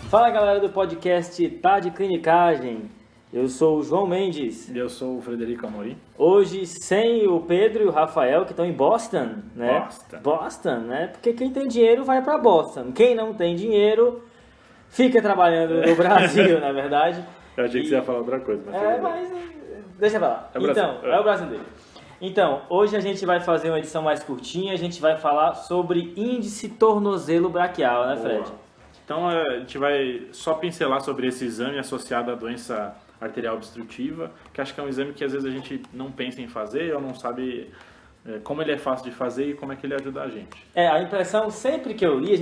Fala galera do podcast Tá de Clinicagem, eu sou o João Mendes. E eu sou o Frederico Amorim. Hoje sem o Pedro e o Rafael, que estão em Boston, né? Boston, né? Porque quem tem dinheiro vai para Boston, quem não tem dinheiro fica trabalhando no Brasil, na verdade. Eu achei que você ia falar outra coisa. Mas deixa pra lá. É o brasileiro. Então, hoje a gente vai fazer uma edição mais curtinha, a gente vai falar sobre índice tornozelo braquial, né, Fred? Boa. Então a gente vai só pincelar sobre esse exame associado à doença arterial obstrutiva, que acho que é um exame que às vezes a gente não pensa em fazer ou não sabe como ele é fácil de fazer e como é que ele ajuda a gente. A impressão, sempre que eu li,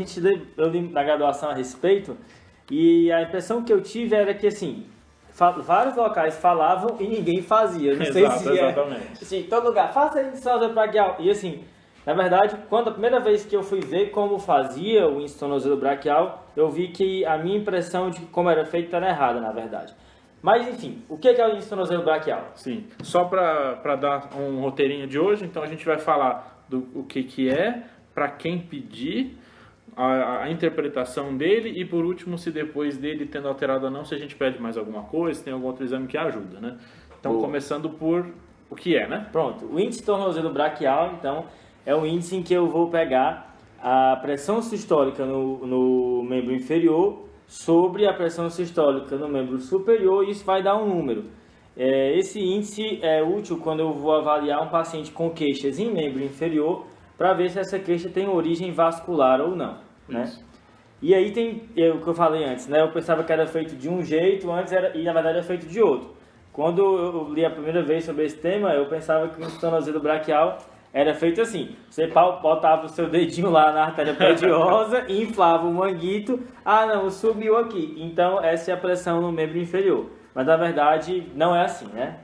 eu li na graduação a respeito, e a impressão que eu tive era que, assim, vários locais falavam e ninguém fazia. Não sei se exatamente. Assim, todo lugar, faça índice tornozelo braquial. E assim, na verdade, quando a primeira vez que eu fui ver como fazia o índice tornozelo braquial, eu vi que a minha impressão de como era feito era errada, na verdade. Mas enfim, o que é o índice tornozelo braquial? Sim, só para dar um roteirinho de hoje, então a gente vai falar do o que é, para quem pedir, a interpretação dele e por último, se depois dele tendo alterado ou não, se a gente pede mais alguma coisa, se tem algum outro exame que ajuda, né? Então, começando por o que é, né? Pronto, o índice tornozelo braquial, então, é o índice em que eu vou pegar a pressão sistólica no membro inferior sobre a pressão sistólica no membro superior e isso vai dar um número. Esse índice é útil quando eu vou avaliar um paciente com queixas em membro inferior para ver se essa queixa tem origem vascular ou não, né? E aí tem o que eu falei antes, né? Eu pensava que era feito de um jeito e na verdade é feito de outro. Quando eu li a primeira vez sobre esse tema, eu pensava que o tornozelo braquial era feito assim, você botava o seu dedinho lá na artéria pediosa e inflava o manguito, não, subiu aqui, então essa é a pressão no membro inferior. Mas na verdade não é assim, né?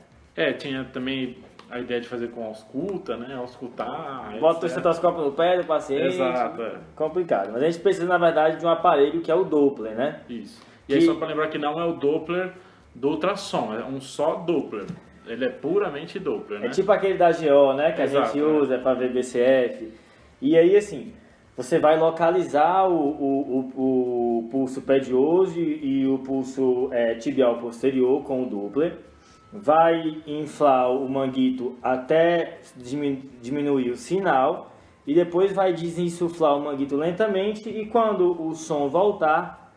Tinha também a ideia de fazer com ausculta, né? Auscultar. Bota o estetoscópio no pé do paciente. Exato. Complicado. Mas a gente precisa, na verdade, de um aparelho que é o Doppler, né? Isso. E aí, só para lembrar que não é o Doppler do ultrassom, é um só Doppler. Ele é puramente Doppler, né? É tipo aquele da GO, né? Que Exato, a gente usa para ver BCF. E aí, assim, você vai localizar o pulso pedioso e o pulso tibial posterior com o Doppler. Vai inflar o manguito até diminuir o sinal e depois vai desinsuflar o manguito lentamente e quando o som voltar,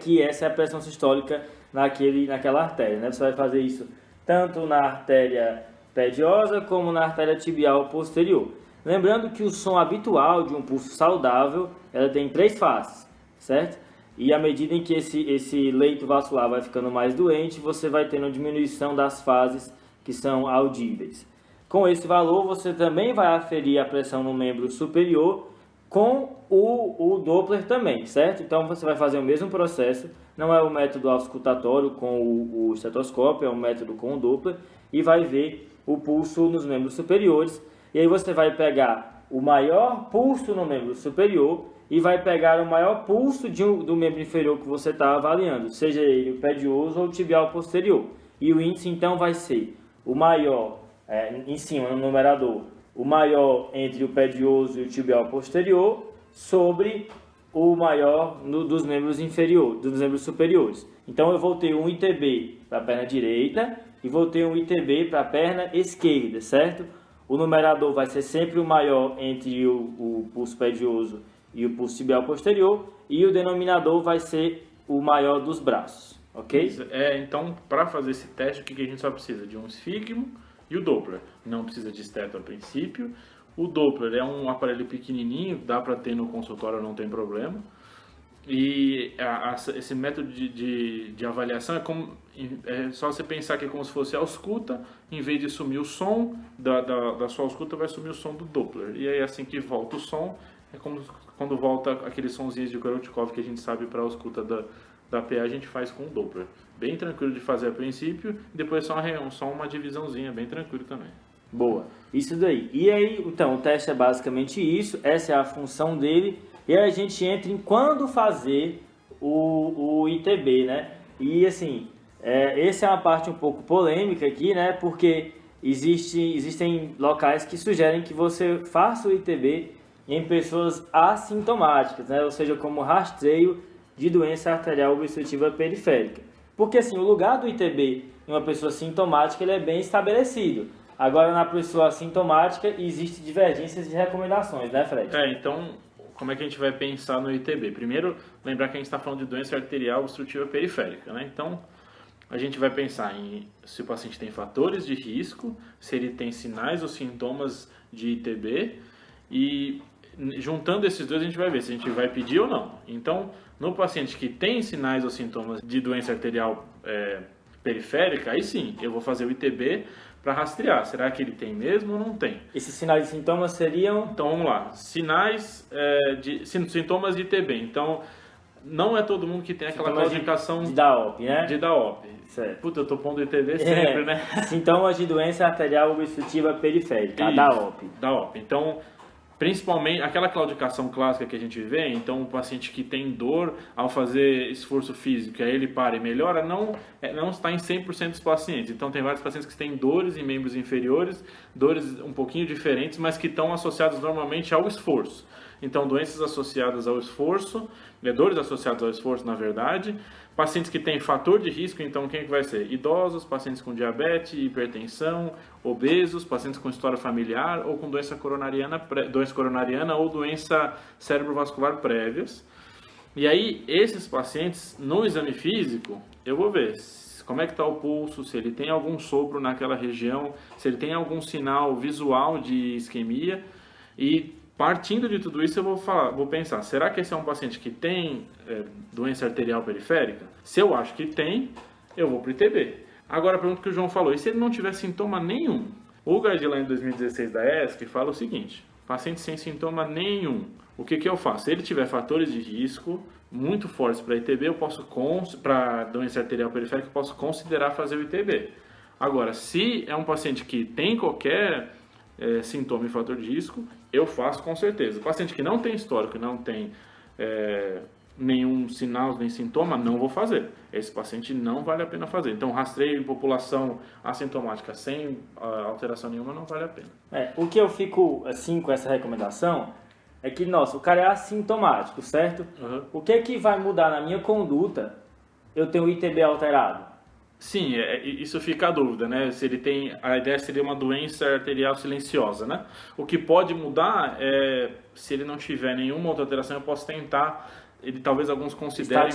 que essa é a pressão sistólica naquela artéria, né? Você vai fazer isso tanto na artéria pediosa como na artéria tibial posterior. Lembrando que o som habitual de um pulso saudável, ela tem 3 faces, certo? E à medida em que esse leito vascular vai ficando mais doente, você vai tendo diminuição das fases que são audíveis. Com esse valor, você também vai aferir a pressão no membro superior com o Doppler também, certo? Então você vai fazer o mesmo processo, não é o método auscultatório com o estetoscópio, é o método com o Doppler, e vai ver o pulso nos membros superiores. E aí você vai pegar o maior pulso no membro superior e vai pegar o maior pulso do membro inferior que você está avaliando, seja ele o pedioso ou o tibial posterior. E o índice então vai ser o maior, em cima no numerador, o maior entre o pedioso e o tibial posterior sobre o maior dos membros superiores. Então eu vou ter um ITB para a perna direita e vou ter um ITB para a perna esquerda, certo? O numerador vai ser sempre o maior entre o pulso pedioso e o pulso tibial posterior, e o denominador vai ser o maior dos braços, ok? Então, para fazer esse teste, o que a gente só precisa? De um esfigmo e o Doppler. Não precisa de esteto a princípio. O Doppler é um aparelho pequenininho, dá para ter no consultório, não tem problema. E esse método de avaliação é só você pensar que é como se fosse a ausculta, em vez de sumir o som da sua ausculta, vai sumir o som do Doppler. E aí assim que volta o som, é como quando volta aqueles sonzinhos de Korotchkov que a gente sabe para a ausculta da PA, a gente faz com o Doppler. Bem tranquilo de fazer a princípio, e depois só uma divisãozinha, bem tranquilo também. Boa, isso daí. E aí, então, o teste é basicamente isso, essa é a função dele, e aí a gente entra em quando fazer o ITB, né? E assim, essa é uma parte um pouco polêmica aqui, né? Porque existem locais que sugerem que você faça o ITB em pessoas assintomáticas, né? Ou seja, como rastreio de doença arterial obstrutiva periférica. Porque assim, o lugar do ITB em uma pessoa sintomática ele é bem estabelecido. Agora, na pessoa assintomática, existem divergências de recomendações, né, Fred? Então, como é que a gente vai pensar no ITB? Primeiro, lembrar que a gente está falando de doença arterial obstrutiva periférica, né? Então, a gente vai pensar em se o paciente tem fatores de risco, se ele tem sinais ou sintomas de ITB, e juntando esses dois a gente vai ver se a gente vai pedir ou não. Então, no paciente que tem sinais ou sintomas de doença arterial periférica, aí sim, eu vou fazer o ITB para rastrear. Será que ele tem mesmo ou não tem? Esses sinais e sintomas seriam... Então, vamos lá. Sintomas de ITB. Então, não é todo mundo que tem aquela classificação de DAOP, né? De DAOP. Certo. Puta, eu tô pondo ITB sempre, né? Sintomas de doença arterial obstrutiva periférica, a DAOP. DAOP. Então, principalmente, aquela claudicação clássica que a gente vê, então o paciente que tem dor ao fazer esforço físico, aí ele para e melhora, não está em 100% dos pacientes. Então, tem vários pacientes que têm dores em membros inferiores, dores um pouquinho diferentes, mas que estão associadas normalmente ao esforço. Então, doenças associadas ao esforço, dores associadas ao esforço, na verdade. Pacientes que têm fator de risco, então quem que vai ser? Idosos, pacientes com diabetes, hipertensão, obesos, pacientes com história familiar ou com doença coronariana ou doença cerebrovascular prévias. E aí, esses pacientes, no exame físico, eu vou ver como é que está o pulso, se ele tem algum sopro naquela região, se ele tem algum sinal visual de isquemia. E partindo de tudo isso, eu vou pensar, será que esse é um paciente que tem doença arterial periférica? Se eu acho que tem, eu vou para o ITB. Agora, a pergunta que o João falou, e se ele não tiver sintoma nenhum? O guideline 2016 da ESC fala o seguinte, paciente sem sintoma nenhum, o que eu faço? Se ele tiver fatores de risco muito fortes para ITB, para doença arterial periférica, eu posso considerar fazer o ITB. Agora, se é um paciente que tem qualquer sintoma e fator de risco, eu faço com certeza. O paciente que não tem histórico, não tem nenhum sinal, nem sintoma, não vou fazer. Esse paciente não vale a pena fazer. Então, rastreio em população assintomática sem alteração nenhuma não vale a pena. O que eu fico assim com essa recomendação é que, nossa, o cara é assintomático, certo? Uhum. O que é que vai mudar na minha conduta eu tenho o ITB alterado? Sim, isso fica a dúvida, né? Se ele tem, a ideia seria uma doença arterial silenciosa, né? O que pode mudar é, se ele não tiver nenhuma outra alteração, eu posso tentar, talvez alguns considerem...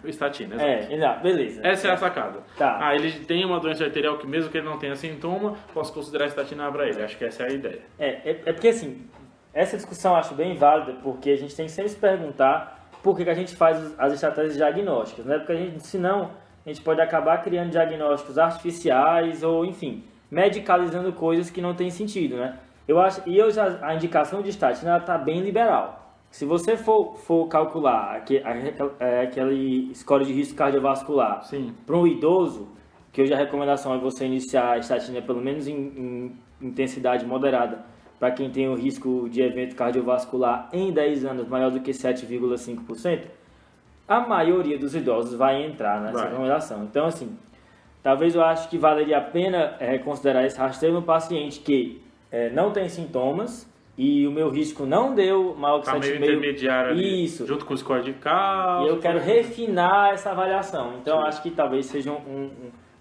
Estatina, exato. Beleza. Essa é a sacada. Tá. Ele tem uma doença arterial que mesmo que ele não tenha sintoma, posso considerar a estatina para ele. Acho que essa é a ideia. É porque assim, essa discussão eu acho bem válida, porque a gente tem que sempre se perguntar por que a gente faz as estratégias diagnósticas, né? Porque senão a gente pode acabar criando diagnósticos artificiais ou, enfim, medicalizando coisas que não tem sentido, né? A indicação de estatina está bem liberal. Se você for calcular aquele score de risco cardiovascular para um idoso, que hoje a recomendação é você iniciar a estatina pelo menos em intensidade moderada para quem tem o risco de evento cardiovascular em 10 anos maior do que 7,5%, a maioria dos idosos vai entrar nessa recomendação. Então, assim, talvez eu acho que valeria a pena considerar esse rastreio no paciente que não tem sintomas e o meu risco não deu maior que 7,5%. Meio intermediário ali, isso, junto com o score de cálcio. E eu quero refinar essa avaliação. Então, acho que talvez seja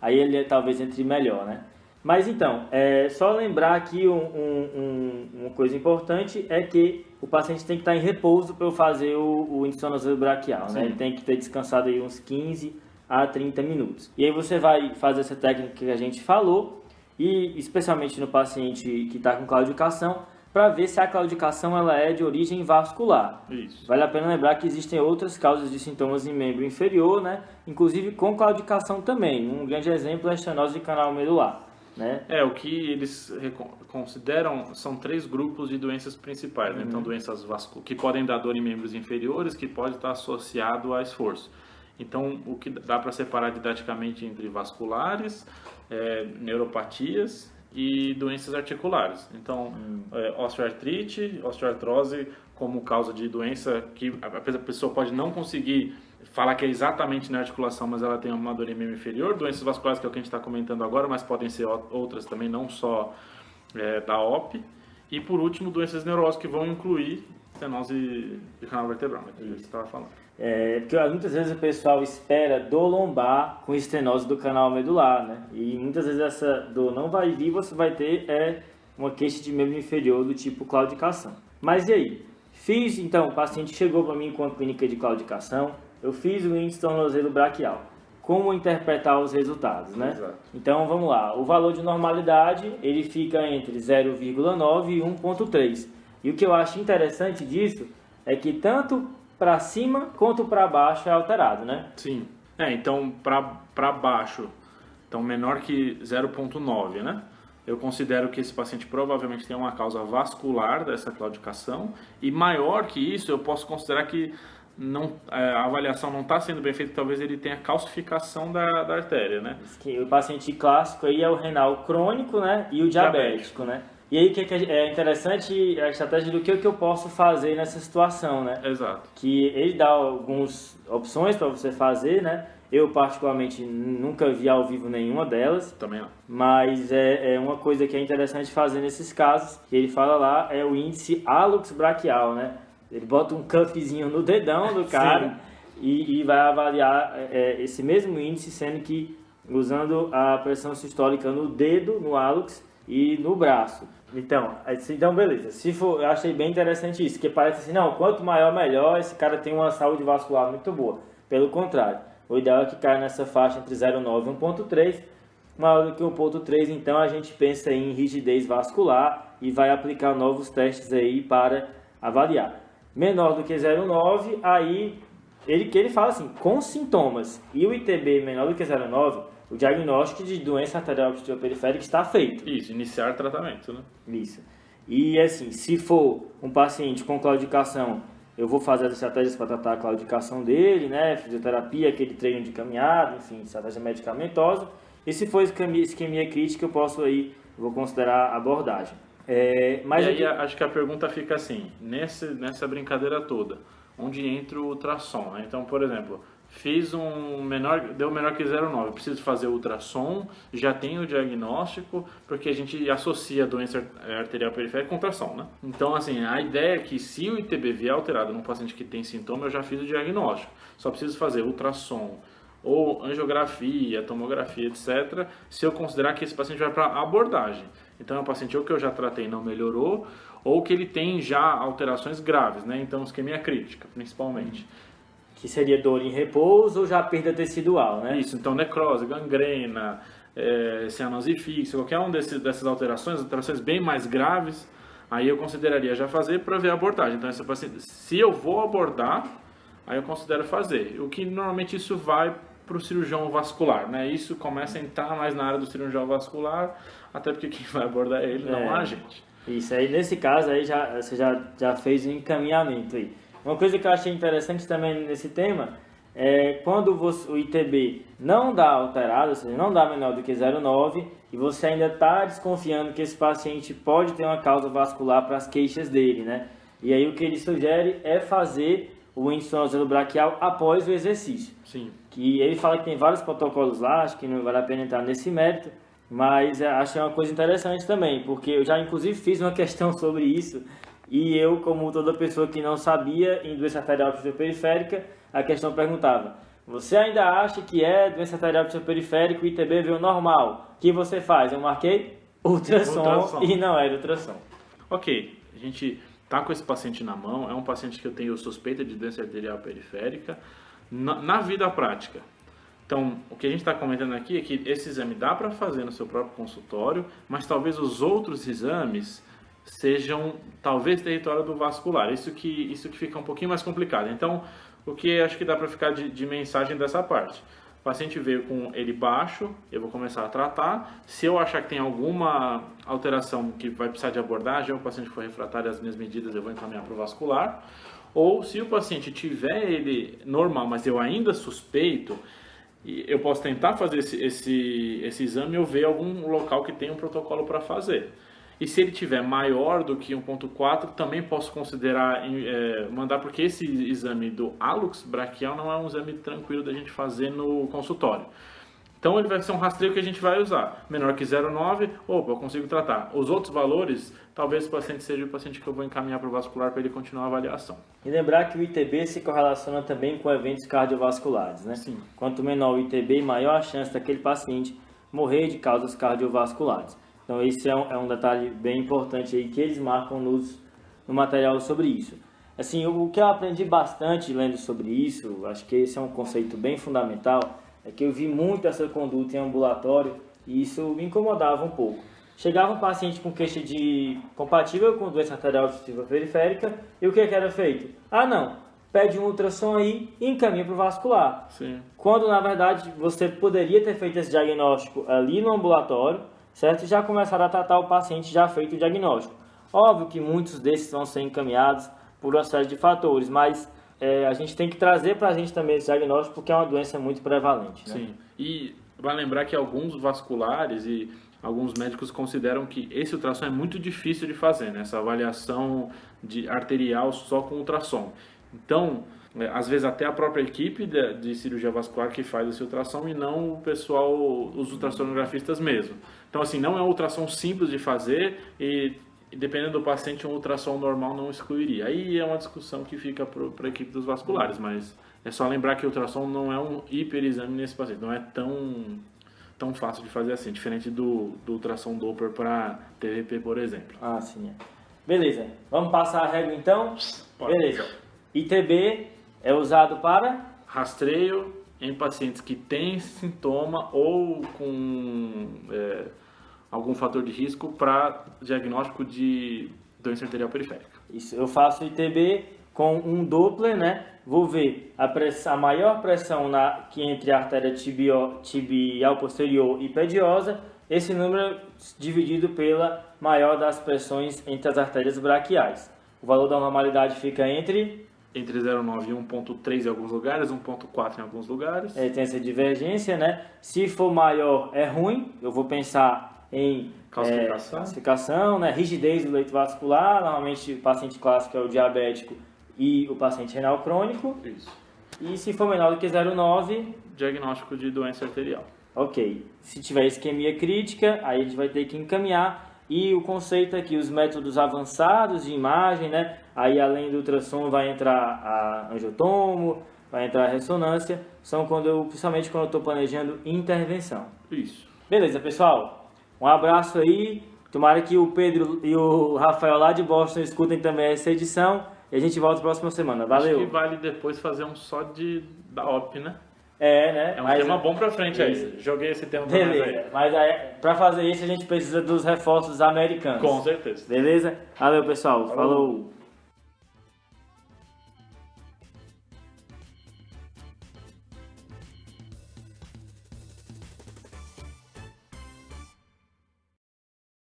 aí ele talvez entre melhor, né? Mas então, só lembrar aqui uma coisa importante é que o paciente tem que estar em repouso para eu fazer o índice braquial, né? Ele tem que ter descansado aí uns 15 a 30 minutos. E aí você vai fazer essa técnica que a gente falou, e especialmente no paciente que está com claudicação, para ver se a claudicação ela é de origem vascular. Isso. Vale a pena lembrar que existem outras causas de sintomas em membro inferior, né? Inclusive com claudicação também. Um grande exemplo é a estenose de canal medular. Né? O que eles consideram são 3 grupos de doenças principais, né? Então doenças que podem dar dor em membros inferiores, que pode estar associado a esforço. Então o que dá para separar didaticamente entre vasculares, neuropatias e doenças articulares. Então osteoartrite, osteoartrose como causa de doença que a pessoa pode não conseguir falar que é exatamente na articulação, mas ela tem uma dor em membro inferior. Doenças vasculares, que é o que a gente está comentando agora, mas podem ser outras também, não só da OP. E por último, doenças neurológicas que vão incluir estenose de canal vertebral, né, que você estava falando. Porque muitas vezes o pessoal espera dor lombar com estenose do canal medular, né? E muitas vezes essa dor não vai vir, você vai ter uma queixa de membro inferior do tipo claudicação. Mas e aí? Então, o paciente chegou para mim com a clínica de claudicação, eu fiz o índice tornozelo braquial. Como interpretar os resultados, né? Exato. Então, vamos lá. O valor de normalidade, ele fica entre 0,9 e 1,3. E o que eu acho interessante disso é que tanto para cima quanto para baixo é alterado, né? Sim. Então, para baixo, então menor que 0,9, né? Eu considero que esse paciente provavelmente tem uma causa vascular dessa claudicação, e maior que isso, eu posso considerar que a avaliação não está sendo bem feita, talvez ele tenha calcificação da artéria, né? O paciente clássico aí é o renal crônico, né? E o diabético, né? E aí, o que é interessante a estratégia do que eu posso fazer nessa situação, né? Exato. Que ele dá algumas opções para você fazer, né? Eu, particularmente, nunca vi ao vivo nenhuma delas. Também não. Mas é uma coisa que é interessante fazer nesses casos, que ele fala lá, é o índice hálux braquial, né? Ele bota um cuffzinho no dedão do cara e vai avaliar esse mesmo índice, sendo que usando a pressão sistólica no dedo, no hálux, e no braço. Então, beleza. Eu achei bem interessante isso, que parece assim, não, quanto maior, melhor, esse cara tem uma saúde vascular muito boa. Pelo contrário, o ideal é que caia nessa faixa entre 0,9 e 1,3. Maior do que 1,3, então a gente pensa em rigidez vascular e vai aplicar novos testes aí para avaliar. Menor do que 0,9, aí ele fala assim, com sintomas, e o ITB menor do que 0,9, o diagnóstico de doença arterial periférica está feito. Isso, iniciar tratamento, né? Isso. E assim, se for um paciente com claudicação, eu vou fazer as estratégias para tratar a claudicação dele, né? Fisioterapia, aquele treino de caminhada, enfim, estratégia medicamentosa. E se for isquemia crítica, vou considerar a abordagem. Mas aí acho que a pergunta fica assim, nessa brincadeira toda, onde entra o ultrassom, né? Então, por exemplo, deu menor que 0,9, preciso fazer ultrassom, já tenho o diagnóstico, porque a gente associa a doença arterial periférica com ultrassom, né? Então, assim, a ideia é que se o ITB vier alterado num paciente que tem sintoma, eu já fiz o diagnóstico, só preciso fazer ultrassom, ou angiografia, tomografia, etc., se eu considerar que esse paciente vai para abordagem. Então, é um paciente ou que eu já tratei e não melhorou, ou que ele tem já alterações graves, né? Então, isquemia crítica, principalmente. Que seria dor em repouso ou já perda tecidual, né? Isso, então necrose, gangrena, cianose fixa, qualquer uma dessas alterações bem mais graves, aí eu consideraria já fazer para ver a abordagem. Então, esse paciente, se eu vou abordar, aí eu considero fazer. O que normalmente isso vai para o cirurgião vascular, né? Isso começa a entrar mais na área do cirurgião vascular, até porque quem vai abordar é ele, não a gente. Isso aí, nesse caso aí você já fez um encaminhamento aí. Uma coisa que eu achei interessante também nesse tema é quando o ITB não dá alterado, ou seja, não dá menor do que 0,9 e você ainda está desconfiando que esse paciente pode ter uma causa vascular para as queixas dele, né? E aí o que ele sugere é fazer o índice tornozelo braquial após o exercício. Sim. Que ele fala que tem vários protocolos lá, acho que não vale a pena entrar nesse mérito, mas acho que é uma coisa interessante também, porque eu já inclusive fiz uma questão sobre isso. E eu, como toda pessoa que não sabia em doença arterial periférica, a questão perguntava: você ainda acha que é doença arterial periférica e ITB veio normal? O que você faz? Eu marquei ultrassom. E não era ultrassom. Ok, a gente tá com esse paciente na mão, é um paciente que eu tenho suspeita de doença arterial periférica na vida prática. Então, o que a gente está comentando aqui é que esse exame dá para fazer no seu próprio consultório, mas talvez os outros exames sejam talvez território do vascular, isso que fica um pouquinho mais complicado. Então, o que acho que dá para ficar de mensagem dessa parte: o paciente veio com ele baixo, eu vou começar a tratar. Se eu achar que tem alguma alteração que vai precisar de abordagem, ou o paciente for refratário às minhas medidas, eu vou encaminhar para o vascular. Ou se o paciente tiver ele normal, mas eu ainda suspeito, eu posso tentar fazer esse exame ou ver algum local que tem um protocolo para fazer. E se ele tiver maior do que 1.4, também posso considerar mandar, porque esse exame do hálux braquial não é um exame tranquilo da gente fazer no consultório. Então ele vai ser um rastreio que a gente vai usar. Menor que 0,9, opa, eu consigo tratar. Os outros valores, talvez o paciente seja o paciente que eu vou encaminhar para o vascular para ele continuar a avaliação. E lembrar que o ITB se correlaciona também com eventos cardiovasculares, né? Sim. Quanto menor o ITB, maior a chance daquele paciente morrer de causas cardiovasculares. Então esse é um detalhe bem importante aí que eles marcam no material sobre isso. Assim, o que eu aprendi bastante lendo sobre isso, acho que esse é um conceito bem fundamental, é que eu vi muito essa conduta em ambulatório e isso me incomodava um pouco. Chegava um paciente com queixa compatível com doença arterial obstrutiva periférica e o que era feito? Ah não, pede um ultrassom aí e encaminha para o vascular. Sim. Quando na verdade você poderia ter feito esse diagnóstico ali no ambulatório, certo? E já começar a tratar o paciente já feito o diagnóstico. Óbvio que muitos desses vão ser encaminhados por uma série de fatores, mas a gente tem que trazer para a gente também esse diagnóstico porque é uma doença muito prevalente. Né? Sim, e vai lembrar que alguns vasculares e alguns médicos consideram que esse ultrassom é muito difícil de fazer, né? Essa avaliação arterial só com ultrassom. Então, às vezes até a própria equipe de cirurgia vascular que faz esse ultrassom e não o pessoal, os ultrassonografistas mesmo. Então, assim, não é um ultrassom simples de fazer e dependendo do paciente, um ultrassom normal não excluiria. Aí é uma discussão que fica para a equipe dos vasculares, mas é só lembrar que o ultrassom não é um hiperexame nesse paciente, não é tão fácil de fazer assim, diferente do ultrassom Doppler para TVP, por exemplo. Ah, sim. Beleza, vamos passar a regra então? Pode. Beleza. ITB é usado para? Rastreio em pacientes que têm sintoma ou com algum fator de risco para diagnóstico de doença arterial periférica. Isso, eu faço ITB com um Doppler, né? Vou ver a maior pressão que entre a artéria tibial posterior e pediosa, esse número dividido pela maior das pressões entre as artérias braquiais. O valor da normalidade fica entre 0,9 e 1,3 em alguns lugares, 1,4 em alguns lugares. Tem essa divergência, né? Se for maior é ruim, eu vou pensar em calcificação, né? Rigidez do leito vascular, normalmente o paciente clássico é o diabético e o paciente renal crônico. Isso. E se for menor do que 0,9... diagnóstico de doença arterial. Ok. Se tiver isquemia crítica, aí a gente vai ter que encaminhar. E o conceito é que os métodos avançados de imagem, né? Aí além do ultrassom vai entrar a angiotomo, vai entrar a ressonância, são principalmente quando eu estou planejando intervenção. Isso. Beleza, pessoal? Um abraço aí. Tomara que o Pedro e o Rafael lá de Boston escutem também essa edição. E a gente volta na próxima semana. Valeu. Acho que vale depois fazer um só da OP, né? Né? É um tema bom pra frente aí. Joguei esse tema pra nós aí. Mas pra fazer isso a gente precisa dos reforços americanos. Com certeza. Beleza? Valeu, pessoal. Falou.